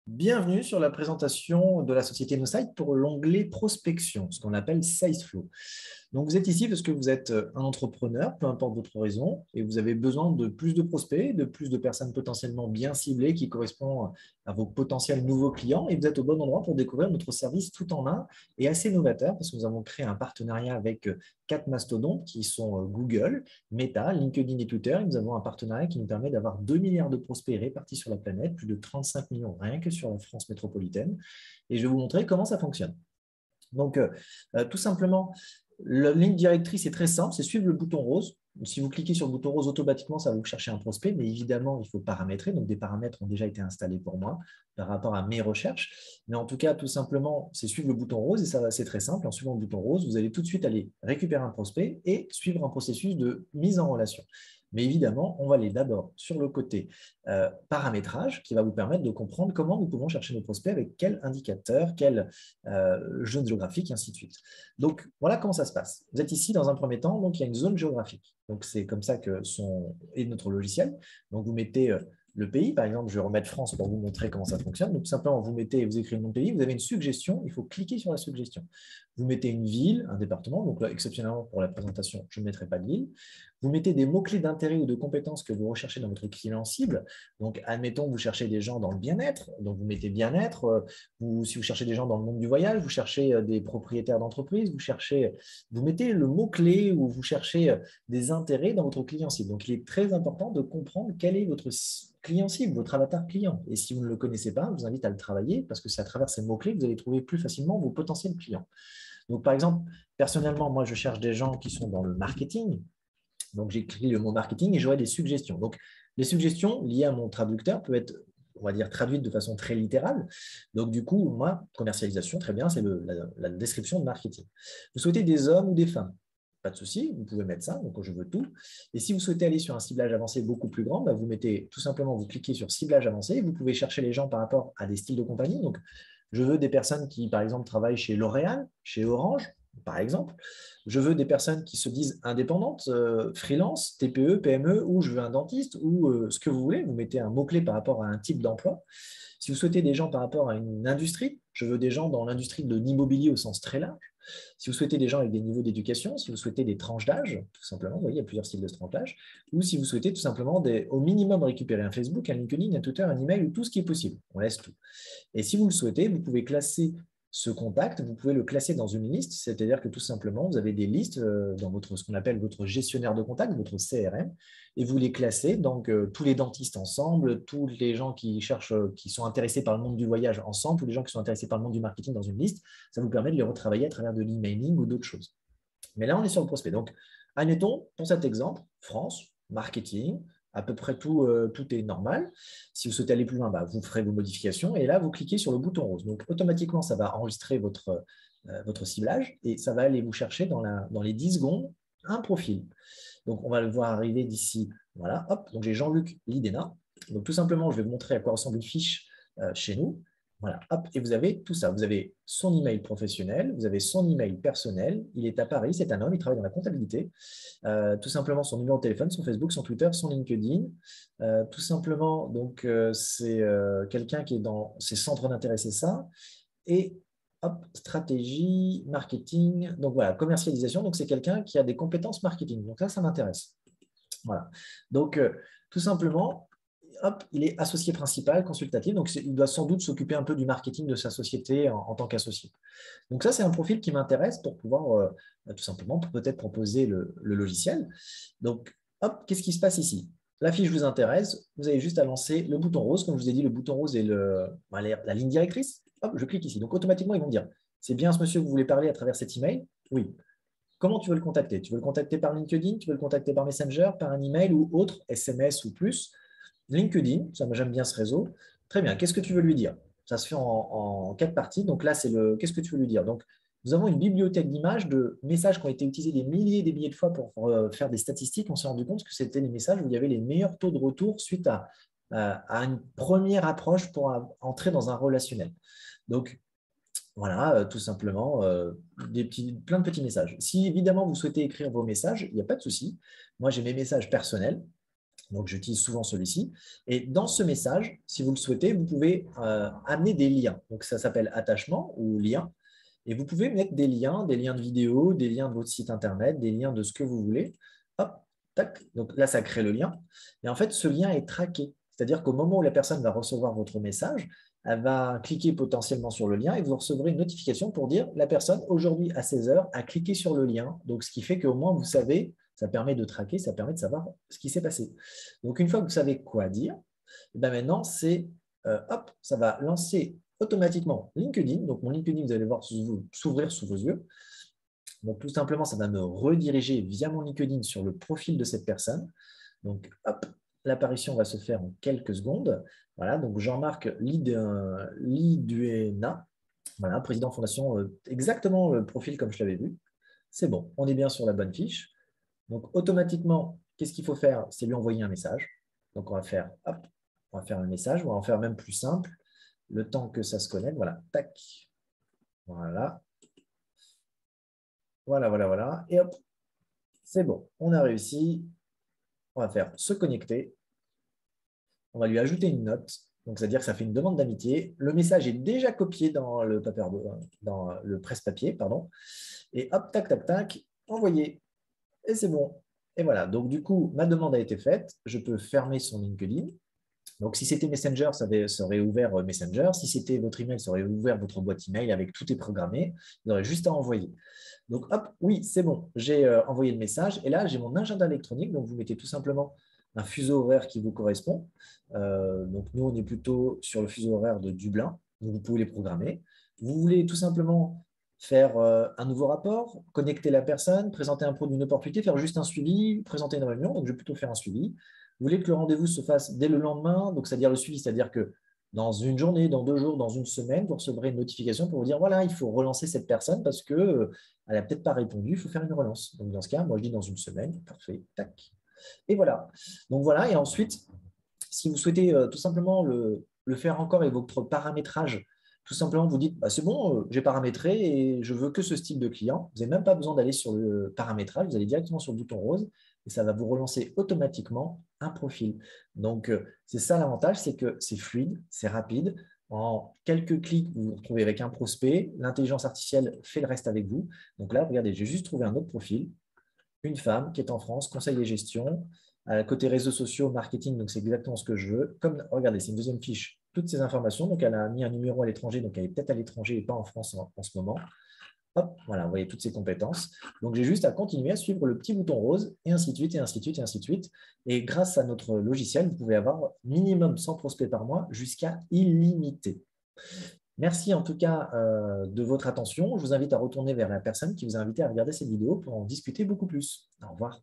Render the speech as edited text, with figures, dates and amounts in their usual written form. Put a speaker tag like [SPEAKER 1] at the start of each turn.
[SPEAKER 1] Bienvenue sur la présentation de la société NoSite pour l'onglet prospection, ce qu'on appelle SalesFlow. Donc, vous êtes ici parce que vous êtes un entrepreneur, peu importe votre raison, et vous avez besoin de plus de prospects, de plus de personnes potentiellement bien ciblées qui correspondent à vos potentiels nouveaux clients. Et vous êtes au bon endroit pour découvrir notre service tout en un et assez novateur parce que nous avons créé un partenariat avec 4 mastodontes qui sont Google, Meta, LinkedIn et Twitter. Et nous avons un partenariat qui nous permet d'avoir 2 milliards de prospects répartis sur la planète, plus de 35 millions rien que sur la France métropolitaine. Et je vais vous montrer comment ça fonctionne. Donc, tout simplement, la ligne directrice est très simple, c'est suivre le bouton rose. Si vous cliquez sur le bouton rose, automatiquement, ça va vous chercher un prospect, mais évidemment, il faut paramétrer. Donc, des paramètres ont déjà été installés pour moi par rapport à mes recherches. Mais en tout cas, tout simplement, c'est suivre le bouton rose et ça, c'est très simple. En suivant le bouton rose, vous allez tout de suite aller récupérer un prospect et suivre un processus de mise en relation. Mais évidemment, on va aller d'abord sur le côté paramétrage qui va vous permettre de comprendre comment nous pouvons chercher nos prospects avec quel indicateur, quel zone géographique, et ainsi de suite. Donc, voilà comment ça se passe. Vous êtes ici dans un premier temps, donc il y a une zone géographique. Donc, c'est comme ça que est notre logiciel. Donc, vous mettez le pays. Par exemple, je vais remettre France pour vous montrer comment ça fonctionne. Donc, tout simplement, vous écrivez le nom de pays, vous avez une suggestion, il faut cliquer sur la suggestion. Vous mettez une ville, un département. Donc, là, exceptionnellement, pour la présentation, je ne mettrai pas de ville. Vous mettez des mots-clés d'intérêt ou de compétences que vous recherchez dans votre client cible. Donc, admettons, vous cherchez des gens dans le bien-être. Donc, vous mettez bien-être. Si vous cherchez des gens dans le monde du voyage, vous cherchez des propriétaires d'entreprise, vous mettez le mot-clé ou vous cherchez des intérêts dans votre client cible. Donc, il est très important de comprendre quel est votre client cible, votre avatar client. Et si vous ne le connaissez pas, je vous invite à le travailler parce que c'est à travers ces mots-clés que vous allez trouver plus facilement vos potentiels clients. Donc, par exemple, personnellement, moi, je cherche des gens qui sont dans le marketing. Donc, j'écris le mot marketing et j'aurai des suggestions. Donc, les suggestions liées à mon traducteur peuvent être, on va dire, traduites de façon très littérale. Donc, du coup, moi, commercialisation, très bien, c'est la description de marketing. Vous souhaitez des hommes ou des femmes? Pas de souci, vous pouvez mettre ça, donc je veux tout. Et si vous souhaitez aller sur un ciblage avancé beaucoup plus grand, vous mettez tout simplement, vous cliquez sur ciblage avancé, vous pouvez chercher les gens par rapport à des styles de compagnie. Donc, je veux des personnes qui, par exemple, travaillent chez L'Oréal, chez Orange, par exemple. Je veux des personnes qui se disent indépendantes, freelance, TPE, PME, ou je veux un dentiste, ou ce que vous voulez. Vous mettez un mot-clé par rapport à un type d'emploi. Si vous souhaitez des gens par rapport à une industrie, je veux des gens dans l'industrie de l'immobilier au sens très large. Si vous souhaitez des gens avec des niveaux d'éducation, si vous souhaitez des tranches d'âge, tout simplement, vous voyez, il y a plusieurs styles de tranches d'âge, ou si vous souhaitez tout simplement au minimum récupérer un Facebook, un LinkedIn, un Twitter, un email, ou tout ce qui est possible. On laisse tout. Et si vous le souhaitez, vous pouvez classer ce contact, vous pouvez le classer dans une liste, c'est-à-dire que tout simplement, vous avez des listes dans ce qu'on appelle votre gestionnaire de contact, votre CRM, et vous les classez, donc tous les dentistes ensemble, tous les gens qui cherchent, qui sont intéressés par le monde du voyage ensemble, tous les gens qui sont intéressés par le monde du marketing dans une liste, ça vous permet de les retravailler à travers de l'emailing ou d'autres choses. Mais là, on est sur le prospect. Donc, admettons, pour cet exemple, France, marketing, à peu près tout, tout est normal. Si vous souhaitez aller plus loin, vous ferez vos modifications et là, vous cliquez sur le bouton rose. Donc, automatiquement, ça va enregistrer votre ciblage et ça va aller vous chercher dans les 10 secondes un profil. Donc, on va le voir arriver d'ici. Voilà, hop. Donc, j'ai Jean-Luc Lidena. Donc, tout simplement, je vais vous montrer à quoi ressemble une fiche chez nous. Voilà, hop, et vous avez tout ça. Vous avez son email professionnel, vous avez son email personnel. Il est à Paris, c'est un homme, il travaille dans la comptabilité. Tout simplement son numéro de téléphone, son Facebook, son Twitter, son LinkedIn. Tout simplement, donc c'est quelqu'un qui est dans ses centres d'intérêt, c'est ça. Et hop, stratégie, marketing. Donc voilà, commercialisation. Donc c'est quelqu'un qui a des compétences marketing. Donc ça m'intéresse. Voilà. Donc tout simplement, hop, il est associé principal, consultatif, donc il doit sans doute s'occuper un peu du marketing de sa société en tant qu'associé. Donc ça, c'est un profil qui m'intéresse pour pouvoir tout simplement peut-être proposer le logiciel. Donc, hop, qu'est-ce qui se passe ici? La fiche vous intéresse, vous avez juste à lancer le bouton rose. Comme je vous ai dit, le bouton rose est la ligne directrice. Hop, je clique ici. Donc, automatiquement, ils vont me dire, c'est bien ce monsieur que vous voulez parler à travers cet email? Oui. Comment tu veux le contacter? Tu veux le contacter par LinkedIn? Tu veux le contacter par Messenger, par un email ou autre, SMS ou plus? LinkedIn, ça j'aime bien ce réseau. Très bien, qu'est-ce que tu veux lui dire? Ça se fait en 4 parties. Donc là, c'est le qu'est-ce que tu veux lui dire? Donc, nous avons une bibliothèque d'images de messages qui ont été utilisés des milliers et des milliers de fois pour faire des statistiques. On s'est rendu compte que c'était les messages où il y avait les meilleurs taux de retour suite à une première approche pour entrer dans un relationnel. Donc, voilà, tout simplement, plein de petits messages. Si évidemment vous souhaitez écrire vos messages, il n'y a pas de souci. Moi, j'ai mes messages personnels. Donc, j'utilise souvent celui-ci. Et dans ce message, si vous le souhaitez, vous pouvez amener des liens. Donc, ça s'appelle attachement ou lien. Et vous pouvez mettre des liens de vidéos, des liens de votre site internet, des liens de ce que vous voulez. Hop, tac. Donc là, ça crée le lien. Et en fait, ce lien est traqué. C'est-à-dire qu'au moment où la personne va recevoir votre message, elle va cliquer potentiellement sur le lien et vous recevrez une notification pour dire la personne, aujourd'hui à 16 heures, a cliqué sur le lien. Donc, ce qui fait qu'au moins, vous savez, ça permet de traquer, ça permet de savoir ce qui s'est passé. Donc, une fois que vous savez quoi dire, et bien maintenant, c'est hop, ça va lancer automatiquement LinkedIn. Donc, mon LinkedIn, vous allez voir s'ouvrir sous vos yeux. Donc, tout simplement, ça va me rediriger via mon LinkedIn sur le profil de cette personne. Donc, hop, l'apparition va se faire en quelques secondes. Voilà, donc Jean-Marc Liduena, voilà, président fondation, exactement le profil comme je l'avais vu. C'est bon, on est bien sur la bonne fiche. Donc, automatiquement, qu'est-ce qu'il faut faire? C'est lui envoyer un message. Donc, on va faire, hop, on va faire un message, on va en faire même plus simple, le temps que ça se connecte. Voilà, tac, voilà, voilà, voilà, voilà. Et hop, c'est bon, on a réussi. On va faire se connecter. On va lui ajouter une note. Donc, c'est-à-dire que ça fait une demande d'amitié. Le message est déjà copié dans le presse-papier, pardon. Et hop, tac, tac, tac, envoyé. Et c'est bon. Et voilà. Donc, du coup, ma demande a été faite. Je peux fermer son LinkedIn. Donc, si c'était Messenger, ça aurait ouvert Messenger. Si c'était votre email, ça aurait ouvert votre boîte email avec tout est programmé. Vous aurez juste à envoyer. Donc, hop, oui, c'est bon. J'ai envoyé le message. Et là, j'ai mon agenda électronique. Donc, vous mettez tout simplement un fuseau horaire qui vous correspond. Donc, nous, on est plutôt sur le fuseau horaire de Dublin. Donc, vous pouvez les programmer. Vous voulez tout simplement faire un nouveau rapport, connecter la personne, présenter un produit, une opportunité, faire juste un suivi, présenter une réunion. Donc, je vais plutôt faire un suivi. Vous voulez que le rendez-vous se fasse dès le lendemain, donc c'est-à-dire le suivi, c'est-à-dire que dans une journée, dans 2 jours, dans une semaine, vous recevrez une notification pour vous dire voilà, il faut relancer cette personne parce qu'elle n'a peut-être pas répondu, il faut faire une relance. Donc dans ce cas, moi je dis dans une semaine, parfait, tac. Et voilà. Donc voilà, et ensuite, si vous souhaitez tout simplement le faire encore avec votre paramétrage, tout simplement vous dites bah, c'est bon, j'ai paramétré et je veux que ce style de client. Vous n'avez même pas besoin d'aller sur le paramétrage, vous allez directement sur le bouton rose et ça va vous relancer automatiquement un profil. Donc, c'est ça l'avantage, c'est que c'est fluide, c'est rapide. En quelques clics, vous vous retrouvez avec un prospect. L'intelligence artificielle fait le reste avec vous. Donc là, regardez, j'ai juste trouvé un autre profil. Une femme qui est en France, conseil et gestion. Côté réseaux sociaux, marketing, donc c'est exactement ce que je veux. Comme, regardez, c'est une deuxième fiche. Toutes ces informations. Donc, elle a mis un numéro à l'étranger, donc elle est peut-être à l'étranger et pas en France en ce moment. Hop, voilà, vous voyez toutes ces compétences. Donc, j'ai juste à continuer à suivre le petit bouton rose, et ainsi de suite, et ainsi de suite, et ainsi de suite. Et grâce à notre logiciel, vous pouvez avoir minimum 100 prospects par mois jusqu'à illimité. Merci en tout cas de votre attention. Je vous invite à retourner vers la personne qui vous a invité à regarder cette vidéo pour en discuter beaucoup plus. Au revoir.